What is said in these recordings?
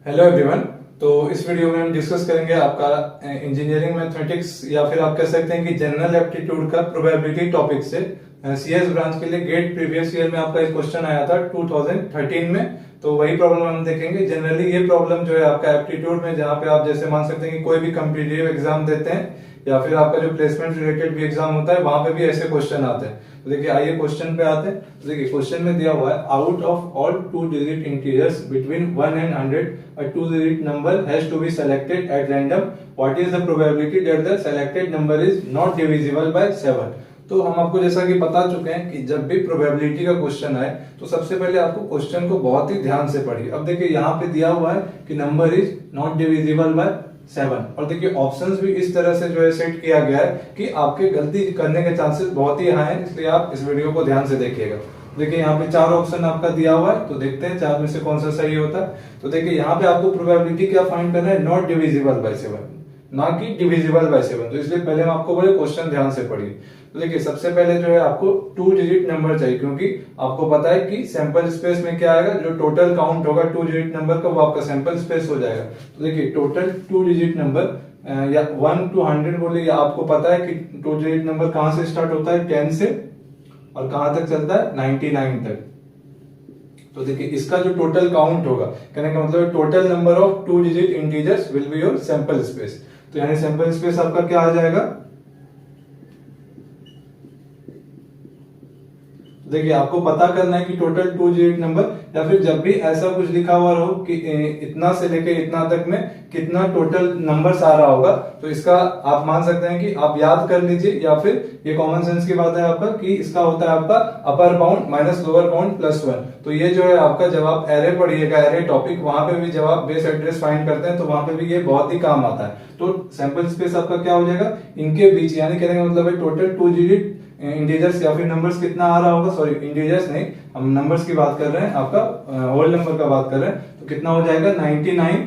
Hello everyone. तो इस video में हम डिस्कस करेंगे आपका इंजीनियरिंग मैथमेटिक्स या फिर आप कह सकते हैं कि जनरल एप्टीट्यूड का प्रोबेबिलिटी टॉपिक से सीएस ब्रांच के लिए गेट प्रीवियस ईयर में आपका एक क्वेश्चन आया था 2013 में। तो वही प्रॉब्लम हम देखेंगे। जनरली ये प्रॉब्लम जो है आपका एप्टीट्यूड में, जहाँ पे आप जैसे मान सकते हैं कि कोई भी कॉम्पिटिटिव एग्जाम देते हैं या फिर आपका जो प्लेसमेंट रिलेटेड भी एग्जाम होता है वहां पे भी ऐसे क्वेश्चन आते हैं। तो देखिए आइए क्वेश्चन पे आते हैं। तो देखिए क्वेश्चन में दिया हुआ है, out of all 2 digit integers between 1 and 100 a 2 digit number has to be selected at random. What is the probability that the selected number is not divisible by 7? तो हम आपको जैसा कि बता चुके हैं कि जब भी प्रोबेबिलिटी का क्वेश्चन आए तो सबसे पहले आपको क्वेश्चन को बहुत ही ध्यान से पढ़िए। अब देखिए यहाँ पे दिया हुआ है कि number is not divisible by 7 और देखिए ऑप्शंस भी इस तरह से जो है सेट किया गया है कि आपके गलती करने के चांसेस बहुत ही हाई हैं, इसलिए आप इस वीडियो को ध्यान से देखिएगा। देखिए यहाँ पे 4 ऑप्शन आपका दिया हुआ है, तो देखते हैं 4 में से कौन सा सही होता है। तो देखिए यहाँ पे आपको प्रोबेबिलिटी क्या फाइंड करना है, नॉट डिविजिबल बाय 7 ना कि डिविजिबल बाय 7। तो इसलिए पहले हम आपको बोले क्वेश्चन ध्यान से पढ़िए। तो देखिए सबसे पहले जो है आपको 2 डिजिट नंबर चाहिए, क्योंकि आपको पता है कि सैंपल स्पेस में क्या आएगा, जो टोटल काउंट होगा 2 डिजिट नंबर का वो आपका सैंपल स्पेस हो जाएगा। तो देखिए टोटल 2 डिजिट नंबर या 1 to 100 बोले, या आपको पता है कि 2 डिजिट नंबर कहां से स्टार्ट होता है, 10 से, और कहां तक चलता है 99 तक। तो देखिए इसका जो टोटल काउंट होगा, कहने का मतलब total number of 2 digit integers will be your sample space. तो यानी सैंपल स्पेस आपका क्या आ जाएगा, देखिए आपको पता करना है कि टोटल 2 डिजिट नंबर, या फिर जब भी ऐसा कुछ लिखा हुआ हो कि इतना से लेके इतना तक में कितना टोटल नंबर्स आ रहा होगा, तो इसका आप मान सकते हैं कि आप याद कर लीजिए, या फिर ये कॉमन सेंस की बात है आपका कि इसका होता है आपका upper bound minus lower bound plus 1। तो ये जो है आपका जब आप एरे पढ़िएगा, एरे टॉपिक, वहां पे भी जब आप बेस एड्रेस फाइंड करते हैं तो वहां पे भी ये बहुत ही काम आता है। तो सैंपल स्पेस आपका क्या हो जाएगा, इनके बीच, यानी कहने का मतलब है टोटल 2 डिजिट इंटीजर्स या फिर नंबर्स कितना आ रहा होगा, सॉरी इंटीजर्स नहीं, हम नंबर्स की बात कर रहे हैं, आपका होल नंबर का बात कर रहे हैं। तो कितना हो जाएगा 99,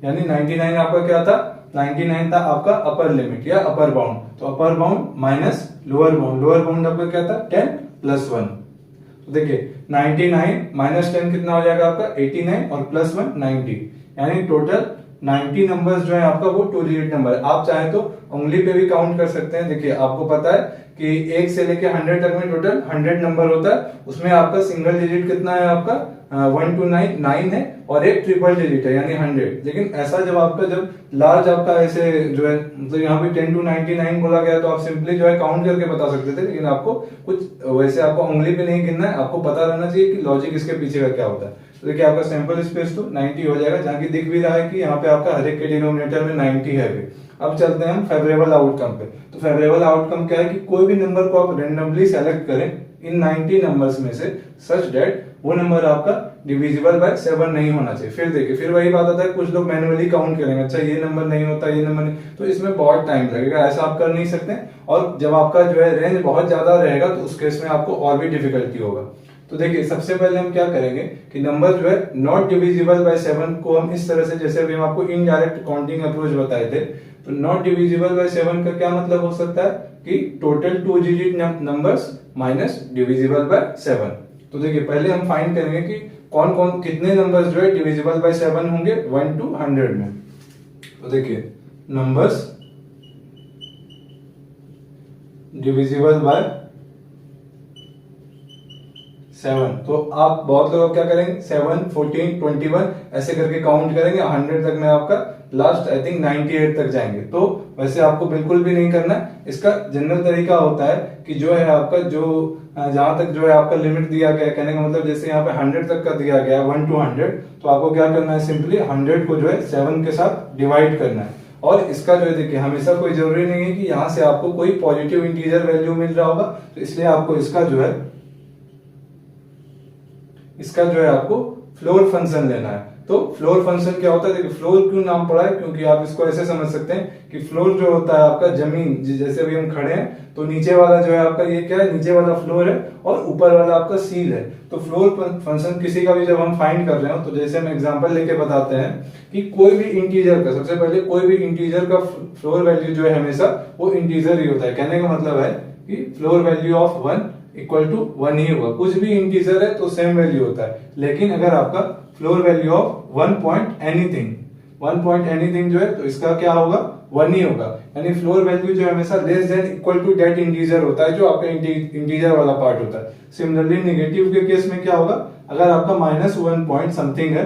यानी 99 आपका क्या था, 99 था आपका अपर लिमिट या अपर बाउंड। तो upper bound minus lower bound, lower bound आपका क्या था 10 प्लस 1। तो देखिए 99 माइनस 10 कितना हो जाएगा आपका 89 और प्लस 1 90, यानी टोटल 90 नंबर्स जो है आपका वो 2 डिजिट नंबर है। आप चाहे तो उंगली पे भी काउंट कर सकते हैं। देखिए आपको पता है कि 1 से लेके 100 तक में टोटल 100 नंबर होता है, उसमें आपका सिंगल डिजिट कितना है आपका 1 to 9 है, और एक ट्रिपल डिजिट है यानी 100। लेकिन ऐसा जब आपका जब लार्ज आपका ऐसे जो है, मतलब यहाँ पे 10 to 99 बोला गया तो आप सिंपली जो है काउंट करके बता सकते थे, लेकिन आपको कुछ वैसे आपको उंगली पे नहीं गिनना है, आपको पता रहना चाहिए कि लॉजिक इसके पीछे का क्या होता है। तो देखिए आपका सैंपल स्पेस तो 90 हो जाएगा, जहाँ की दिख भी रहा है कि यहाँ पे आपका हर एक के डिनोमिनेटर में 90 है भी। अब चलते हैं हम फेवरेबल आउटकम पे। तो फेवरेबल आउटकम क्या है कि कोई भी नंबर को आप रेंडमली सेलेक्ट करें इन 90 नंबर्स में से, सच दैट वो नंबर आपका डिविजिबल बाय 7 नहीं होना चाहिए। फिर देखिए फिर वही बात आता है, कुछ लोग मैन्युअली काउंट करेंगे, अच्छा ये नंबर नहीं होता, ये नंबर नहीं, तो इसमें बहुत टाइम लगेगा, ऐसा आप कर नहीं सकते। और जब आपका जो है रेंज बहुत ज्यादा रहेगा तो उस केस में आपको और भी डिफिकल्टी होगा। तो देखिए सबसे पहले हम क्या करेंगे कि नंबर जो है नॉट डिविजिबल बाय 7 को हम इस तरह से, जैसे अभी हम आपको इनडायरेक्ट काउंटिंग अप्रोच बताए थे, तो नॉट डिविजिबल बाय 7 का क्या मतलब हो सकता है कि total 2 digit numbers minus divisible by 7। तो देखिए पहले हम फाइंड करेंगे कि कौन कौन कितने नंबर्स जो है डिविजिबल बाय 7 होंगे 1 to 100 में। तो देखिए नंबर्स डिविजिबल बाय 7, तो आप बहुत लोग क्या करेंगे 7, 14, 21 ऐसे करके काउंट करेंगे, 100 तक में आपका लास्ट आई थिंक 98 तक जाएंगे। तो वैसे आपको बिल्कुल भी नहीं करना है। इसका जनरल तरीका होता है कि जो है आपका जो जहां तक जो है आपका लिमिट दिया गया है, कहने का मतलब जैसे यहाँ पे 100 तक का दिया गया है 1 to 100, तो आपको क्या करना है, सिंपली 100 को जो है 7 के साथ डिवाइड करना है। और इसका जो है देखिए हमेशा कोई जरूरी नहीं है कि यहाँ से आपको कोई पॉजिटिव इंटीजर वैल्यू मिल रहा होगा, तो इसलिए आपको इसका जो है आपको फ्लोर फंक्शन लेना है। तो फ्लोर फंक्शन क्या होता है, देखिए फ्लोर क्यों नाम पड़ा है, क्योंकि आप इसको ऐसे समझ सकते हैं कि फ्लोर जो होता है आपका जमीन, जैसे अभी हम खड़े हैं तो नीचे वाला जो है आपका ये क्या है, नीचे वाला फ्लोर है और ऊपर वाला आपका सील है। तो फ्लोर फंक्शन किसी का भी जब हम फाइंड कर रहे हो, तो जैसे हम एग्जांपल लेके बताते हैं कि कोई भी इंटीजर का, सबसे पहले कोई भी इंटीजर का फ्लोर वैल्यू जो है हमेशा वो इंटीजर ही होता है। कहने का मतलब है कि floor value of 1 equal to 1 ही होगा। कुछ भी इंटीजर है तो सेम वैल्यू होता है, लेकिन अगर आपका floor value of 1 point anything जो है तो इसका क्या होगा, 1 ही होगा। यानी फ्लोर वैल्यू जो है हमेशा less than equal to that integer होता है जो आपका इंटीजर वाला पार्ट होता है। सिमिलरली नेगेटिव के केस में क्या होगा, अगर आपका -1 पॉइंट समथिंग है,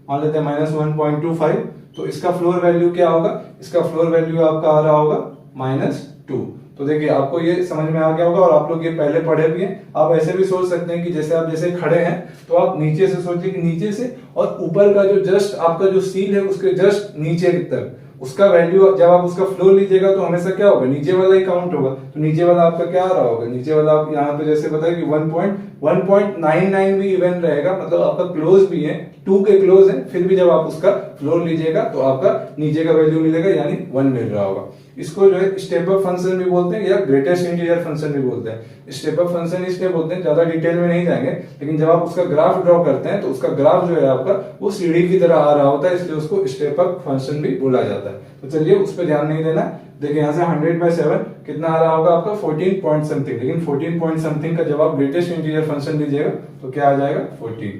मान लेते हैं -1.25, तो इसका फ्लोर वैल्यू क्या होगा, इसका फ्लोर वैल्यू आपका आ रहा होगा -2। तो देखिए आपको ये समझ में आ गया होगा और आप लोग ये पहले पढ़े भी हैं। आप ऐसे भी सोच सकते हैं कि जैसे आप जैसे खड़े हैं तो आप नीचे से सोचिए कि नीचे से और ऊपर का जो जस्ट आपका जो सील है उसके जस्ट नीचे तक उसका वैल्यू जब आप उसका फ्लोर लीजिएगा तो हमेशा क्या होगा, नीचे वाला ही काउंट होगा। तो नीचे वाला आपका क्या आ रहा होगा, नीचे वाला आप यहाँ पे जैसे बताया कि 1.99 भी इवन रहेगा, मतलब आपका क्लोज भी है, 2 के क्लोज है, फिर भी जब आप उसका फ्लोर लीजिएगा तो आपका नीचे का वैल्यू मिलेगा यानी 1 मिल रहा होगा। इसको जो है स्टेप अप फंक्शन भी बोलते हैं या ग्रेटेस्ट इंटीजर फंक्शन भी बोलते हैं। स्टेप अप फंक्शन इसलिए बोलते हैं, ज्यादा डिटेल में नहीं जाएंगे, लेकिन जब आप उसका ग्राफ ड्रॉ करते हैं तो उसका ग्राफ जो है आपका वो सीढ़ी की तरह आ रहा होता है, इसलिए उसको स्टेप अप फंक्शन भी बोला जाता है। तो चलिए उस पर ध्यान नहीं देना। देखिए यहाँ से 100/7 कितना आ रहा होगा आपका 14 पॉइंट समथिंग, लेकिन 14 पॉइंट समथिंग का जब आप ग्रेटेस्ट इंटीजर फंक्शन लीजिएगा तो क्या आ जाएगा 14।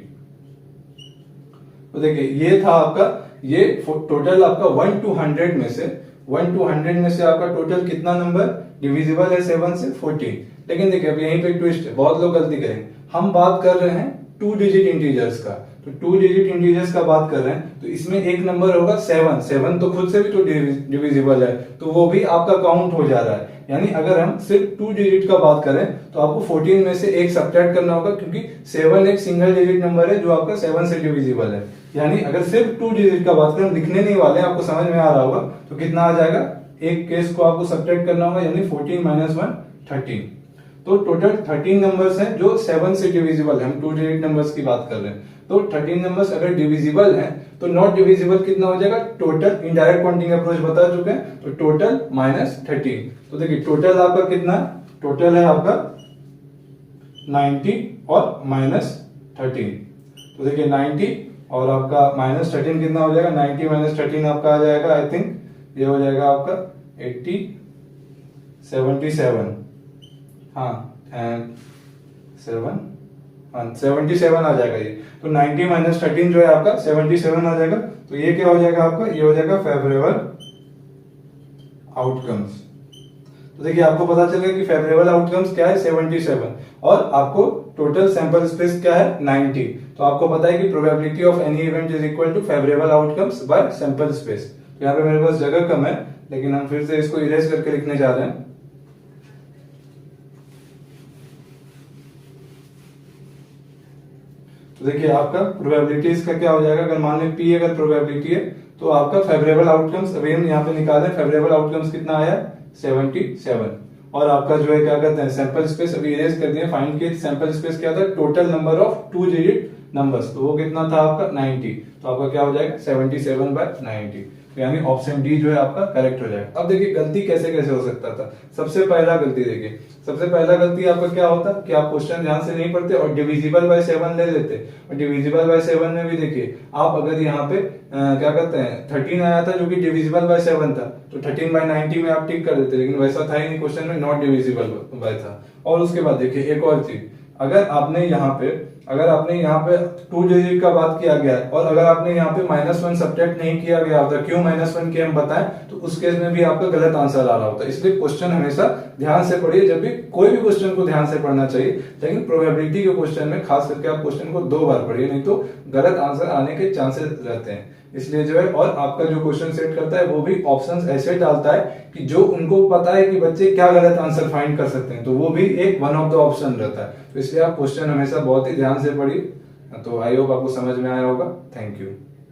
तो देखिए ये था आपका, ये टोटल आपका 1 to 100 में से 1 to 100 में से आपका टोटल कितना नंबर डिविजिबल है 7 से 14। लेकिन देखिए अब यहीं पे ट्विस्ट है, बहुत लोग गलती करेंगे। हम बात कर रहे हैं 2 डिजिट इंटीजर्स का, तो 2 डिजिट इंटीजर्स का बात कर रहे हैं तो इसमें एक नंबर होगा 7 तो खुद से भी तो डिविजिबल है, तो वो भी आपका काउंट हो जा रहा है। यानी अगर हम सिर्फ 2 डिजिट का बात करें तो आपको 14 में से एक सब्ट्रैक्ट करना होगा, क्योंकि 7 एक सिंगल डिजिट नंबर है जो आपका 7 से डिविजिबल है। यानी अगर सिर्फ 2 डिजिट का बात करें, लिखने नहीं वाले, आपको समझ में आ रहा होगा, तो कितना आ जाएगा, एक केस को आपको सब्ट्रैक्ट करना होगा, यानी 14 - 1 13। तो टोटल 13 नंबर्स हैं जो 7 से डिविजिबल है। हम 2 डिजिट नंबर्स की बात कर रहे हैं, तो 13 नंबर्स अगर डिविजिबल हैं तो नॉट डिविजिबल कितना हो जाएगा, टोटल इनडायरेक्ट काउंटिंग अप्रोच बता चुके हैं, तो टोटल -13। तो देखिए टोटल आपका कितना है, टोटल है आपका 90 और -13। तो देखिए 90 और आपका -13 कितना हो जाएगा, 90 - 13 आपका आ जाएगा, आई थिंक ये हो जाएगा आपका 77 हाँ 77 आ जाएगा ये। तो 90 - 13 जो है आपका 77 आ जाएगा। तो ये क्या हो जाएगा आपका, ये हो जाएगा फेवरेबल आउटकम्स। तो देखिए आपको पता चल गया कि फेवरेबल आउटकम्स क्या है 77, और आपको टोटल सैंपल स्पेस क्या है 90। तो आपको पता है कि probability of any event is equal to favourable outcomes by sample space. तो यहाँ पे मेरे पास जगह कम है, लेकिन हम फिर से इसको इरेज करके लिखने जा रहे हैं। तो देखिए आपका प्रोबेबिलिटीज का क्या हो जाएगा, अगर मान लें P अगर प्रोबेबिलिटी है तो आपका फेवरेबल आउटकम्स, अभी हम यहाँ पे निकाले फेवरेबल आउटकम्स कितना आया 77, और आपका जो है क्या कहते हैं सैंपल स्पेस, अभी इरेज कर दिए, फाइंड किए सैंपल स्पेस क्या था, total number of 2 digit numbers, तो वो कितना था आपका 90। तो आपका क्या हो जाएगा 77/90। तो यानी ऑप्शन डी जो है आपका करेक्ट हो जाएगा। अब देखिए गलती कैसे कैसे हो सकता था। सबसे पहला गलती देखिए, सबसे पहला गलती आपका क्या होता कि आप क्वेश्चन ध्यान से नहीं पढ़ते और डिविजिबल बाय 7 ले लेते। और डिविजिबल बाय 7 में भी देखिए आप अगर यहाँ पे क्या कहते हैं 13 आया था जो कि डिविजिबल बाय 7 था, तो 13/90 में आप टिक कर देते, लेकिन वैसा था ही नहीं, क्वेश्चन में नॉट डिविजिबल बाय था। और उसके बाद देखिए एक और चीज, अगर आपने यहाँ पे 2 डिजिट का बात किया गया है और अगर आपने यहाँ पे -1 सब्ट्रैक्ट नहीं किया गया होता, क्यों -1 किया हम बताएं, तो उस केस में भी आपका गलत आंसर आ रहा होता है। इसलिए क्वेश्चन हमेशा ध्यान से पढ़िए, जब भी कोई भी क्वेश्चन को ध्यान से पढ़ना चाहिए, लेकिन प्रोबेबिलिटी के क्वेश्चन में खास करके आप क्वेश्चन को 2 बार पढ़िए, नहीं तो गलत आंसर आने के चांसेस रहते हैं। इसलिए जो है, और आपका जो क्वेश्चन सेट करता है वो भी ऑप्शंस ऐसे डालता है कि जो उनको पता है कि बच्चे क्या गलत आंसर फाइंड कर सकते हैं, तो वो भी एक वन ऑफ द ऑप्शन रहता है। तो इसलिए आप क्वेश्चन हमेशा बहुत ही ध्यान से पढ़िए। तो आई होप आपको समझ में आया होगा। Thank you.